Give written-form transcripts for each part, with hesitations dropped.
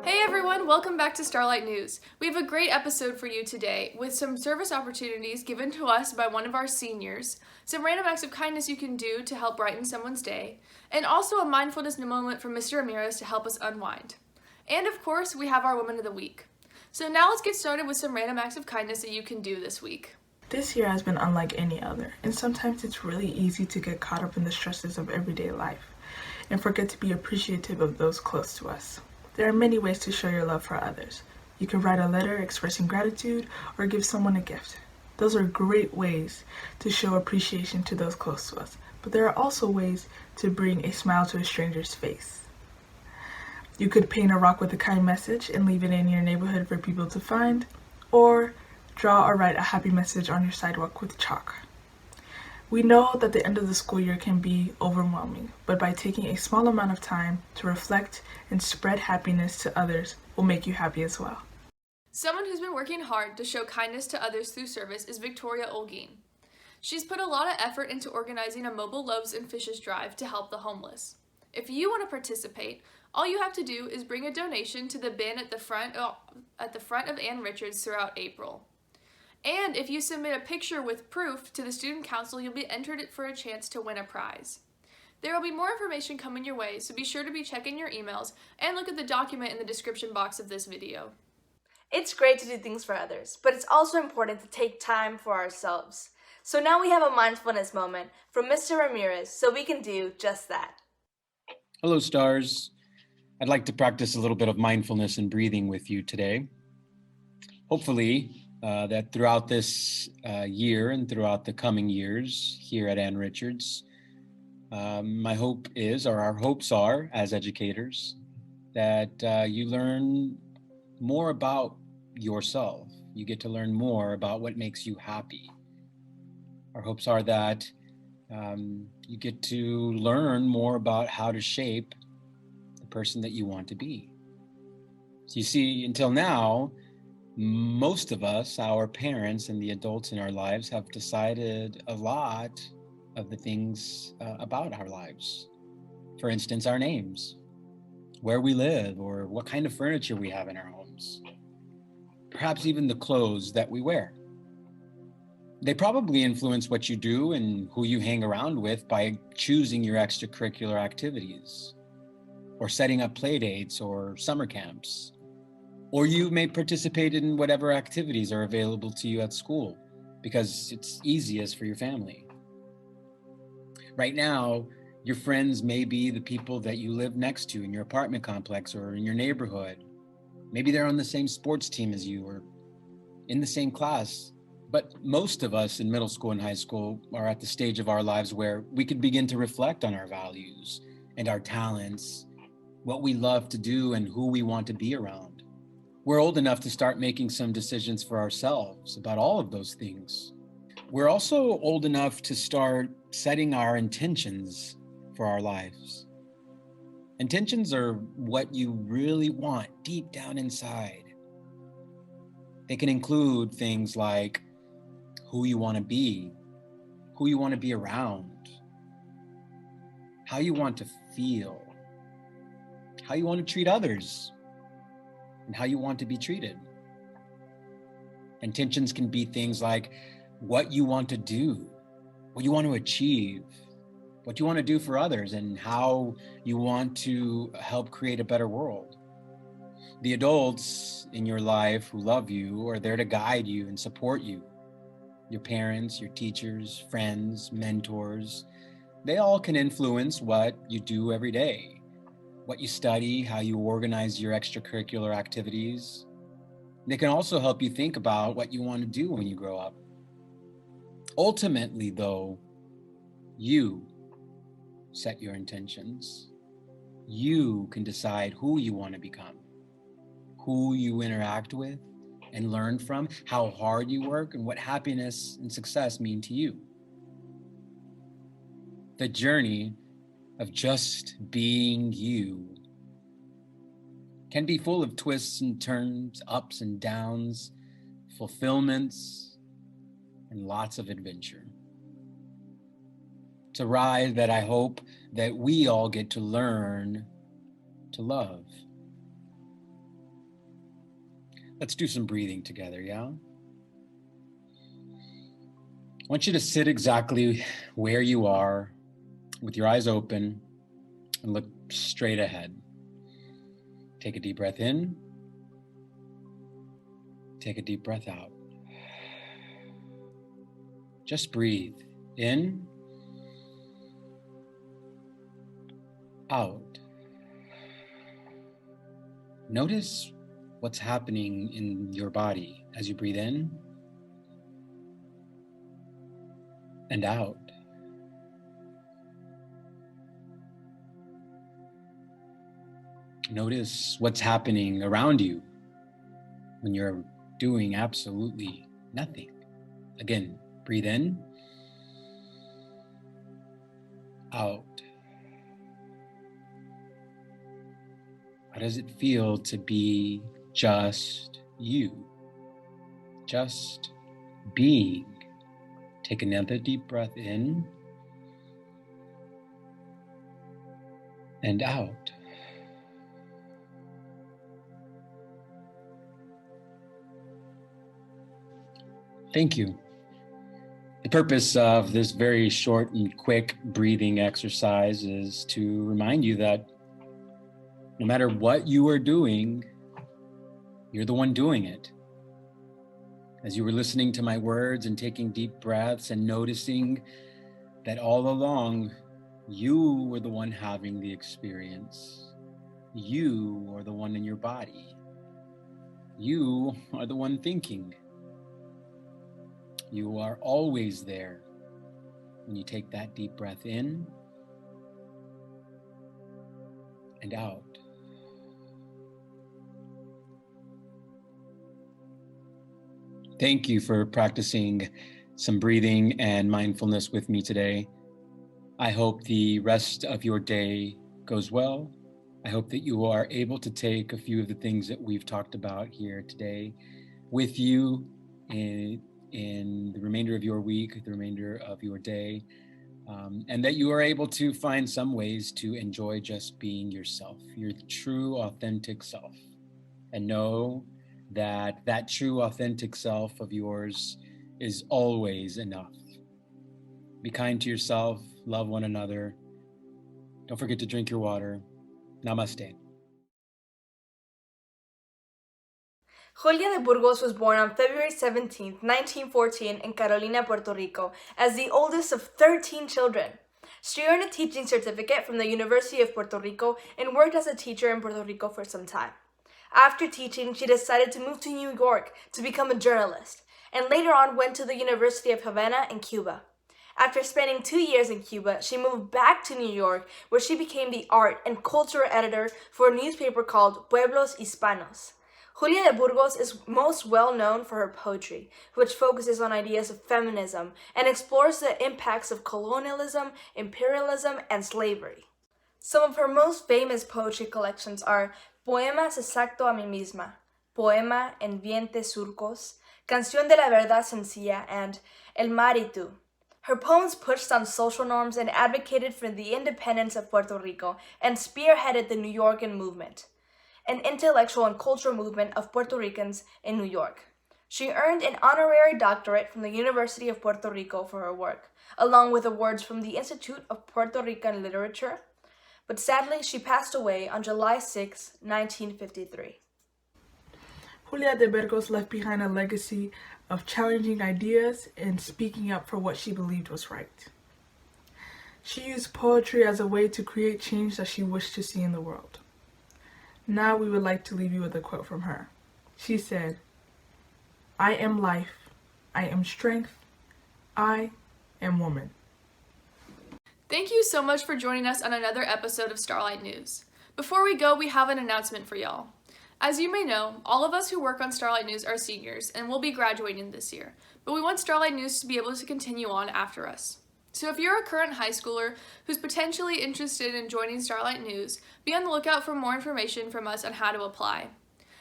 Hey everyone, welcome back to Starlight News. We have a great episode for you today with some service opportunities given to us by one of our seniors, some random acts of kindness you can do to help brighten someone's day, and also a mindfulness moment from Mr. Ramirez to help us unwind. And of course, we have our Woman of the Week. So now let's get started with some random acts of kindness that you can do this week. This year has been unlike any other, and sometimes it's really easy to get caught up in the stresses of everyday life and forget to be appreciative of those close to us. There are many ways to show your love for others. You can write a letter expressing gratitude or give someone a gift. Those are great ways to show appreciation to those close to us, but there are also ways to bring a smile to a stranger's face. You could paint a rock with a kind message and leave it in your neighborhood for people to find, or draw or write a happy message on your sidewalk with chalk. We know that the end of the school year can be overwhelming, but by taking a small amount of time to reflect and spread happiness to others will make you happy as well. Someone who's been working hard to show kindness to others through service is Victoria Olguin. She's put a lot of effort into organizing a mobile loaves and fishes drive to help the homeless. If you want to participate, all you have to do is bring a donation to the bin at the front of Ann Richards throughout April. And if you submit a picture with proof to the student council, you'll be entered for a chance to win a prize. There will be more information coming your way, so be sure to be checking your emails and look at the document in the description box of this video. It's great to do things for others, but it's also important to take time for ourselves. So now we have a mindfulness moment from Mr. Ramirez so we can do just that. Hello, stars. I'd like to practice a little bit of mindfulness and breathing with you today. Hopefully, that throughout this year and throughout the coming years here at Ann Richards, my hope is, or our hopes are as educators, that you learn more about yourself. You get to learn more about what makes you happy. Our hopes are that you get to learn more about how to shape the person that you want to be. So you see, until now, most of us, our parents and the adults in our lives, have decided a lot of the things about our lives. For instance, our names, where we live, or what kind of furniture we have in our homes. Perhaps even the clothes that we wear. They probably influence what you do and who you hang around with by choosing your extracurricular activities, or setting up play dates or summer camps. Or you may participate in whatever activities are available to you at school because it's easiest for your family. Right now, your friends may be the people that you live next to in your apartment complex or in your neighborhood. Maybe they're on the same sports team as you or in the same class. But most of us in middle school and high school are at the stage of our lives where we could begin to reflect on our values and our talents, what we love to do and who we want to be around. We're old enough to start making some decisions for ourselves about all of those things. We're also old enough to start setting our intentions for our lives. Intentions are what you really want deep down inside. They can include things like who you want to be, who you want to be around, how you want to feel, how you want to treat others, and how you want to be treated. Intentions can be things like what you want to do, what you want to achieve, what you want to do for others, and how you want to help create a better world. The adults in your life who love you are there to guide you and support you. Your parents, your teachers, friends, mentors, they all can influence what you do every day. What you study, how you organize your extracurricular activities. They can also help you think about what you want to do when you grow up. Ultimately, though, you set your intentions. You can decide who you want to become, who you interact with and learn from, how hard you work, and what happiness and success mean to you. The journey of just being you can be full of twists and turns, ups and downs, fulfillments, and lots of adventure. It's a ride that I hope that we all get to learn to love. let's do some breathing together, yeah? I want you to sit exactly where you are with your eyes open and look straight ahead. Take a deep breath in. Take a deep breath out. Just breathe in, out. Notice what's happening in your body as you breathe in and out. Notice what's happening around you when you're doing absolutely nothing. Again, breathe in, out. How does it feel to be just you? Just being. Take another deep breath in and out. Thank you. The purpose of this very short and quick breathing exercise is to remind you that no matter what you are doing, you're the one doing it. As you were listening to my words and taking deep breaths and noticing that all along, you were the one having the experience. You are the one in your body. You are the one thinking. You are always there when you take that deep breath in and out. Thank you for practicing some breathing and mindfulness with me today. I hope the rest of your day goes well. I hope that you are able to take a few of the things that we've talked about here today with you in the remainder of your week, the remainder of your day, and that you are able to find some ways to enjoy just being yourself, your true, authentic self, and know that that true, authentic self of yours is always enough. Be kind to yourself, love one another. Don't forget to drink your water. Namaste. Julia de Burgos was born on February 17, 1914 in Carolina, Puerto Rico, as the oldest of 13 children. She earned a teaching certificate from the University of Puerto Rico and worked as a teacher in Puerto Rico for some time. After teaching, she decided to move to New York to become a journalist, and later on went to the University of Havana in Cuba. After spending 2 years in Cuba, she moved back to New York, where she became the art and culture editor for a newspaper called Pueblos Hispanos. Julia de Burgos is most well known for her poetry, which focuses on ideas of feminism and explores the impacts of colonialism, imperialism, and slavery. Some of her most famous poetry collections are Poemas exacto a mí misma, Poema en 20 surcos, Canción de la verdad sencilla, and El mar y tú. Her poems pushed on social norms and advocated for the independence of Puerto Rico and spearheaded the New Yorkan movement, an intellectual and cultural movement of Puerto Ricans in New York. She earned an honorary doctorate from the University of Puerto Rico for her work, along with awards from the Institute of Puerto Rican Literature, but sadly she passed away on July 6, 1953. Julia de Burgos left behind a legacy of challenging ideas and speaking up for what she believed was right. She used poetry as a way to create change that she wished to see in the world. Now we would like to leave you with a quote from her. She said, "I am life, I am strength, I am woman." Thank you so much for joining us on another episode of Starlight News. Before we go, we have an announcement for y'all. As you may know, all of us who work on Starlight News are seniors and will be graduating this year, but we want Starlight News to be able to continue on after us. So if you're a current high schooler who's potentially interested in joining Starlight News, be on the lookout for more information from us on how to apply.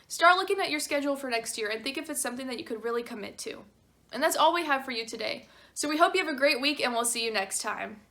Start looking at your schedule for next year and think if it's something that you could really commit to. And that's all we have for you today. So we hope you have a great week and we'll see you next time.